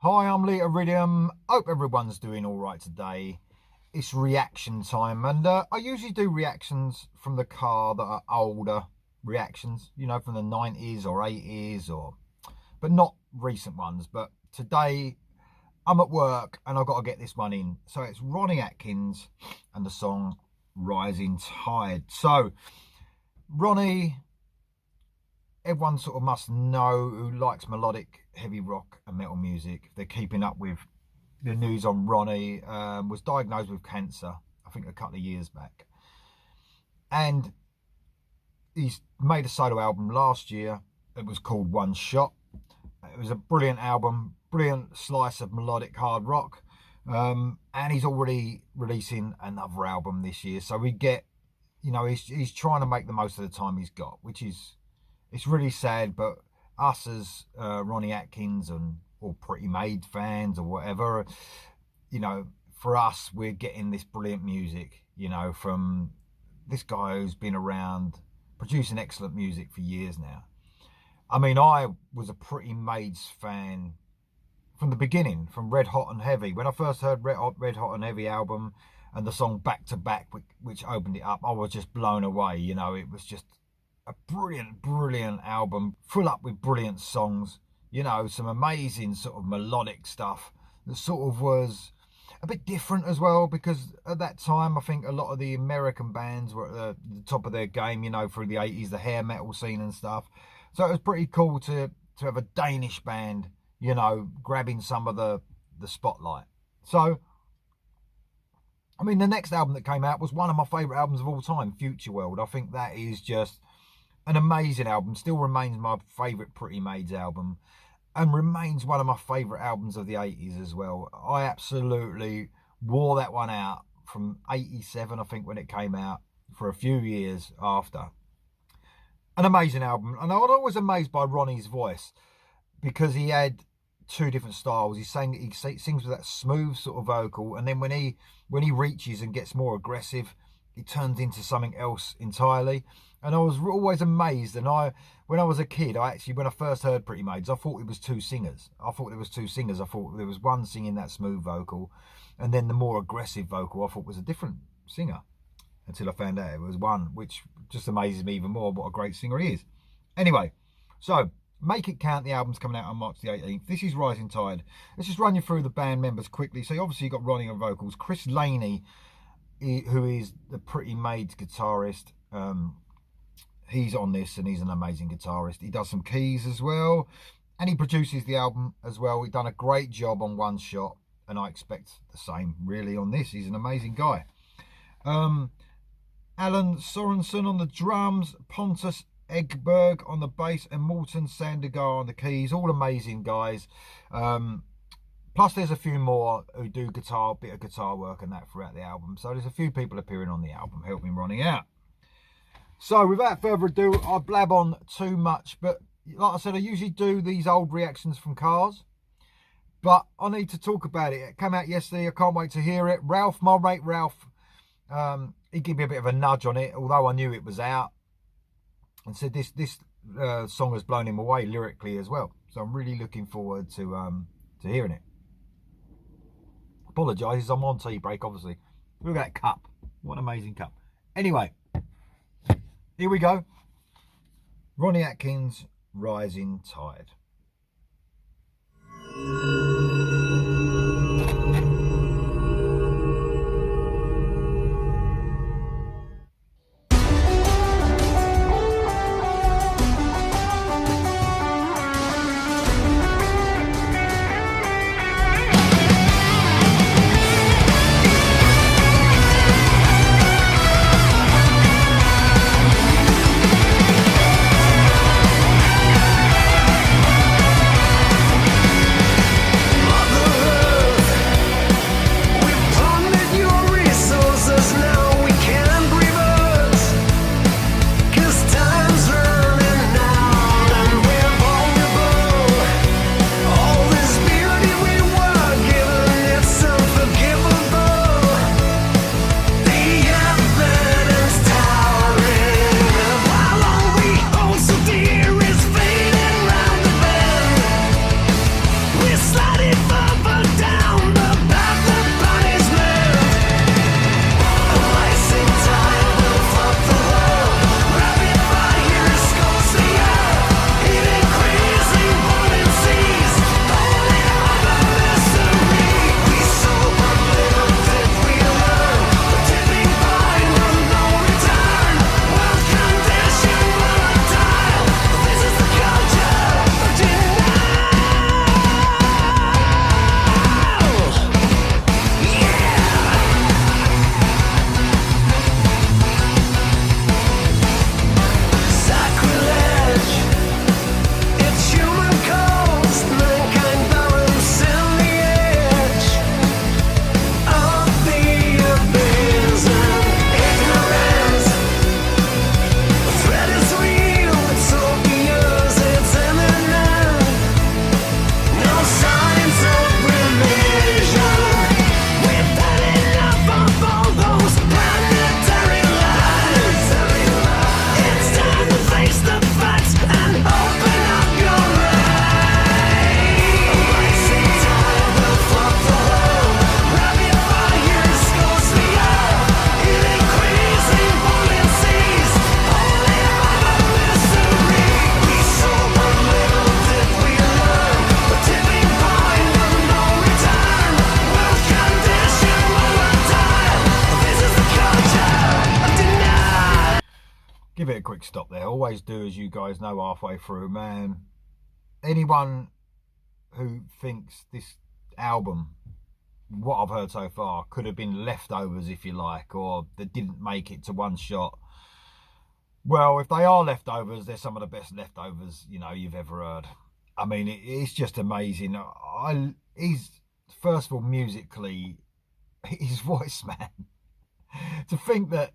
Hi, I'm Lee Iridium. Hope everyone's doing all right today. It's reaction time, and I usually do reactions from the car that are older reactions, you know, from the 90s or 80s, but not recent ones. But today I'm at work and I've got to get this one in. So it's Ronnie Atkins and the song Rising Tide. So Ronnie, everyone sort of must know who likes melodic, heavy rock and metal music. If they're keeping up with the news on Ronnie, was diagnosed with cancer, I think a couple of years back. And he's made a solo album last year. It was called One Shot. It was a brilliant album, brilliant slice of melodic hard rock. And he's already releasing another album this year. So we get, you know, he's trying to make the most of the time he's got, which is, it's really sad, but us as Ronnie Atkins or Pretty Made fans or whatever, you know, for us, we're getting this brilliant music, you know, from this guy who's been around producing excellent music for years now. I mean, I was a Pretty Made's fan from the beginning, from Red Hot and Heavy. When I first heard Red Hot and Heavy album and the song Back to Back, which opened it up, I was just blown away. You know, it was just a brilliant album, full up with brilliant songs, you know, some amazing sort of melodic stuff that sort of was a bit different as well, because at that time I think a lot of the American bands were at the top of their game, you know, through the 80s, the hair metal scene and stuff. So it was pretty cool to have a Danish band, you know, grabbing some of the spotlight. So I mean, the next album that came out was one of my favourite albums of all time, Future World. I think that is just an amazing album, still remains my favourite Pretty Maids album, and remains one of my favourite albums of the 80s as well. I absolutely wore that one out from 87, I think, when it came out, for a few years after. An amazing album, and I was always amazed by Ronnie's voice, because he had two different styles. He sings with that smooth sort of vocal, and then when he reaches and gets more aggressive, he turns into something else entirely. And I was always amazed. And when I was a kid, when I first heard Pretty Maids, I thought it was two singers. I thought there was one singing that smooth vocal, and then the more aggressive vocal I thought was a different singer, until I found out it was one, which just amazes me even more what a great singer he is. Anyway, so Make It Count, the album's coming out on March the 18th. This is Rising Tide. Let's just run you through the band members quickly. So obviously you've got Ronnie on vocals, Chris Laney, who is the Pretty Maids guitarist. He's on this, and he's an amazing guitarist. He does some keys as well, and he produces the album as well. He's done a great job on One Shot, and I expect the same really on this. He's an amazing guy. Alan Sorensen on the drums, Pontus Egberg on the bass, and Morten Sandegar on the keys. All amazing guys. Plus there's a few more who do bit of guitar work and that throughout the album. So there's a few people appearing on the album helping Ronnie out. So without further ado, I blab on too much, but like I said, I usually do these old reactions from cars, but I need to talk about it. It came out yesterday. I can't wait to hear it. Ralph, my mate Ralph, he gave me a bit of a nudge on it, although I knew it was out, and said this song has blown him away lyrically as well. So I'm really looking forward to hearing it. Apologise, I'm on tea break, obviously. Look at that cup. What an amazing cup. Anyway, here we go. Ronnie Atkins, Rising Tide. quick stop there. Always do, as you guys know, halfway through, man. Anyone who thinks this album, what I've heard so far, could have been leftovers, if you like, or that didn't make it to one shot, well, if they are leftovers, they're some of the best leftovers, you know, you've ever heard. I mean, it's just amazing. He's, first of all, musically, his voice, man. To think that,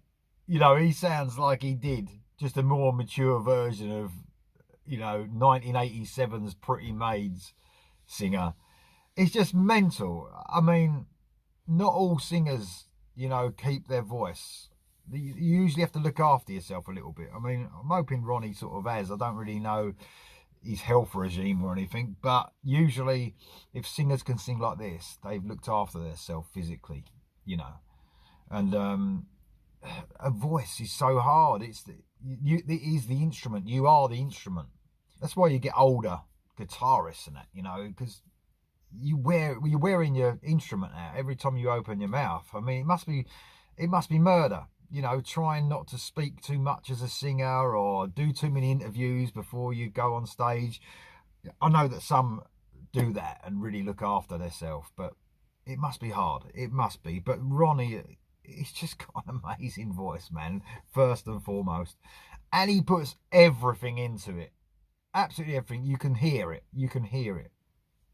you know, he sounds like he did, just a more mature version of, you know, 1987's Pretty Maids singer. It's just mental. I mean, not all singers, you know, keep their voice. You usually have to look after yourself a little bit. I mean, I'm hoping Ronnie sort of has. I don't really know his health regime or anything, but usually if singers can sing like this, they've looked after themselves physically, you know. And a voice is so hard. It is the instrument. You are the instrument. That's why you get older guitarists and that, you know, because you're wearing your instrument out every time you open your mouth. I mean, it must be murder, you know, trying not to speak too much as a singer or do too many interviews before you go on stage. I know that some do that and really look after themselves, but it must be hard. It must be. But Ronnie, he's just got an amazing voice, man, first and foremost. And he puts everything into it. Absolutely everything. You can hear it. You can hear it.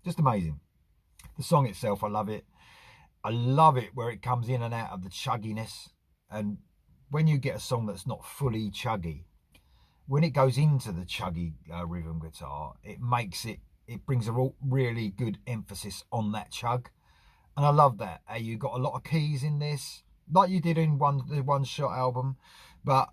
Just amazing. The song itself, I love it. I love it where it comes in and out of the chugginess. And when you get a song that's not fully chuggy, when it goes into the chuggy rhythm guitar, it brings a really good emphasis on that chug. And I love that. You got a lot of keys in this, like you did in the One Shot album, but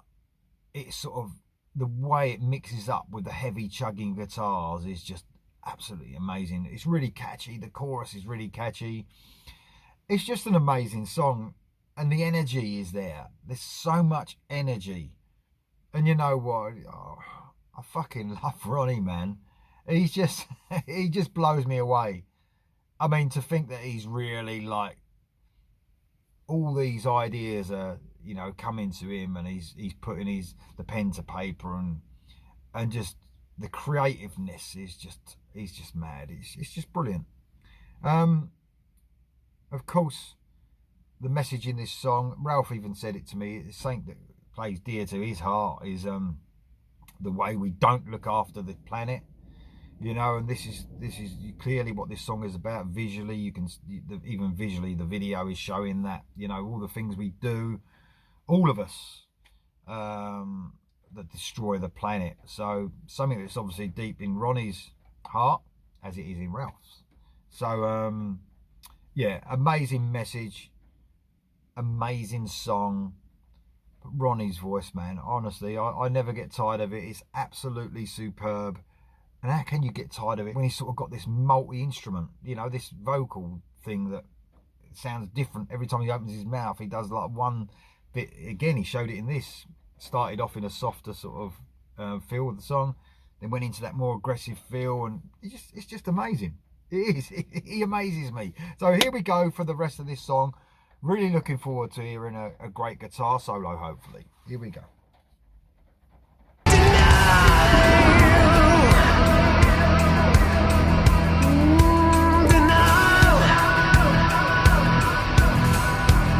it's sort of the way it mixes up with the heavy chugging guitars is just absolutely amazing. It's really catchy. The chorus is really catchy. It's just an amazing song, and the energy is there. There's so much energy. And you know what? Oh, I fucking love Ronnie, man. He just blows me away. I mean, to think that he's really like, all these ideas are, you know, coming to him, and he's putting the pen to paper, and just the creativeness is just, he's just mad. It's just brilliant. Of course, the message in this song, Ralph even said it to me, it's something that plays dear to his heart, is the way we don't look after the planet, you know. And this is clearly what this song is about. Visually, you can, even visually, the video is showing that, you know, all the things we do, all of us, that destroy the planet. So something that's obviously deep in Ronnie's heart, as it is in Ralph's. So yeah, amazing message, amazing song. But Ronnie's voice, man, honestly, I never get tired of it. It's absolutely superb. And how can you get tired of it when he's sort of got this multi-instrument, you know, this vocal thing that sounds different every time he opens his mouth. He does like one bit, again, he showed it in this, started off in a softer sort of feel of the song, then went into that more aggressive feel, and it's just amazing. It is. He amazes me. So here we go for the rest of this song. Really looking forward to hearing a great guitar solo, hopefully. Here we go.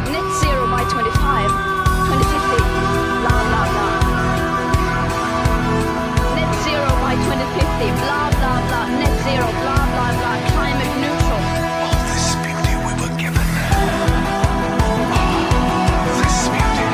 Net zero by 25, 2050, blah blah blah. Net zero by 2050, blah blah blah. Net zero, blah blah blah. Climate neutral. All this beauty we were given. All this beauty.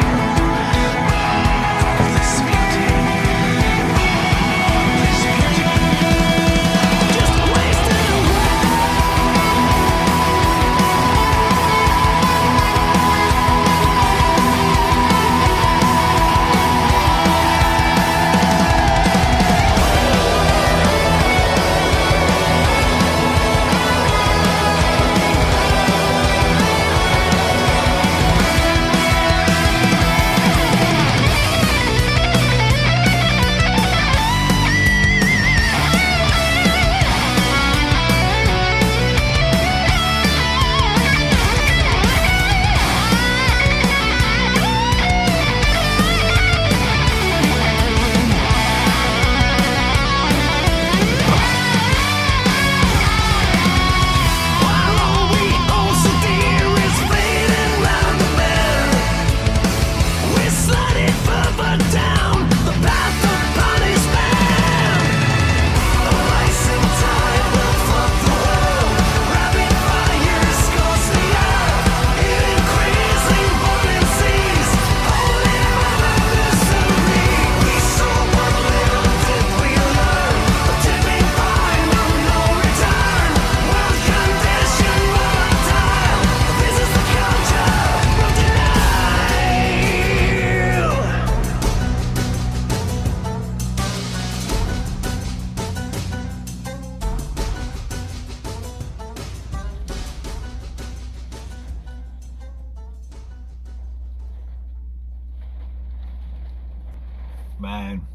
Man,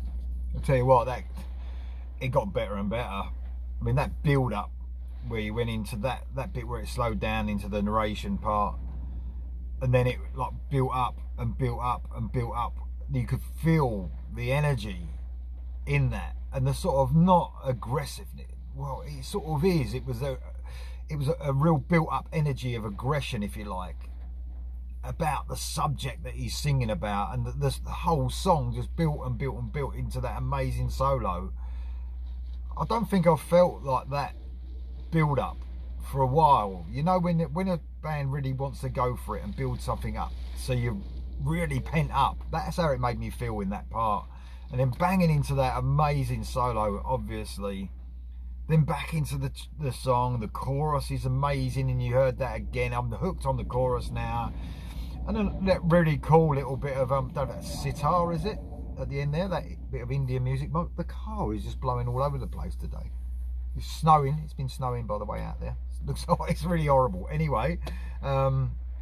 I'll tell you what, that it got better and better. I mean, that build up where you went into that bit where it slowed down into the narration part, and then it like built up and built up and built up. You could feel the energy in that, and the sort of not aggressiveness. Well, it sort of is. It was a real built up energy of aggression, if you like, about the subject that he's singing about, and the whole song just built and built and built into that amazing solo. I don't think I've felt like that build up for a while. You know, when a band really wants to go for it and build something up, so you're really pent up. That's how it made me feel in that part. And then banging into that amazing solo, obviously. Then back into the song. The chorus is amazing, and you heard that again. I'm hooked on the chorus now. And then that really cool little bit of don't know, that sitar, is it, at the end there? That bit of Indian music. The car is just blowing all over the place today. It's snowing. It's been snowing, by the way, out there. It looks like it's really horrible. Anyway,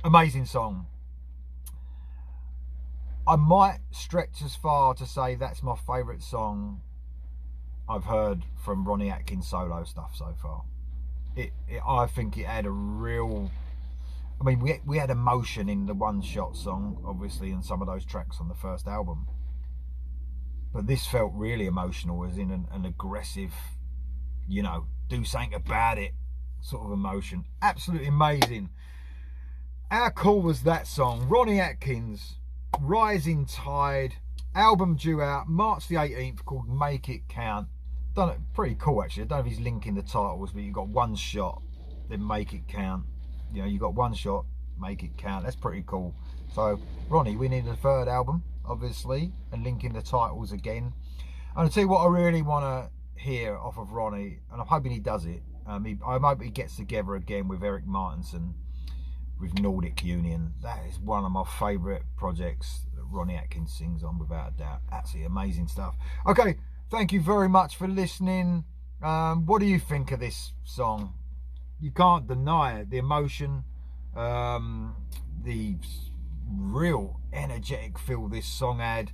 amazing song. I might stretch as far to say that's my favourite song I've heard from Ronnie Atkins solo stuff so far. I think it had a real... I mean, we had emotion in the One Shot song, obviously, and some of those tracks on the first album. But this felt really emotional, as in an aggressive, you know, do something about it sort of emotion. Absolutely amazing. How cool was that song? Ronnie Atkins, Rising Tide, album due out March the 18th, called Make It Count. Done it pretty cool, actually. I don't know if he's linking the titles, but you've got One Shot, then Make It Count. You know, you got One Shot, Make It Count. That's pretty cool. So Ronnie, we need a third album, obviously, and linking the titles again. And I'll tell you what I really want to hear off of Ronnie, and I'm hoping he does it. I hope he gets together again with Eric Martinson with Nordic Union. That is one of my favourite projects that Ronnie Atkins sings on, without a doubt. Absolutely amazing stuff. Okay, thank you very much for listening. What do you think of this song? You can't deny it. The emotion, the real energetic feel this song had,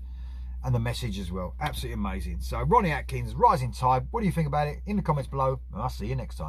and the message as well. Absolutely amazing. So Ronnie Atkins, Rising Tide. What do you think about it? In the comments below, and I'll see you next time.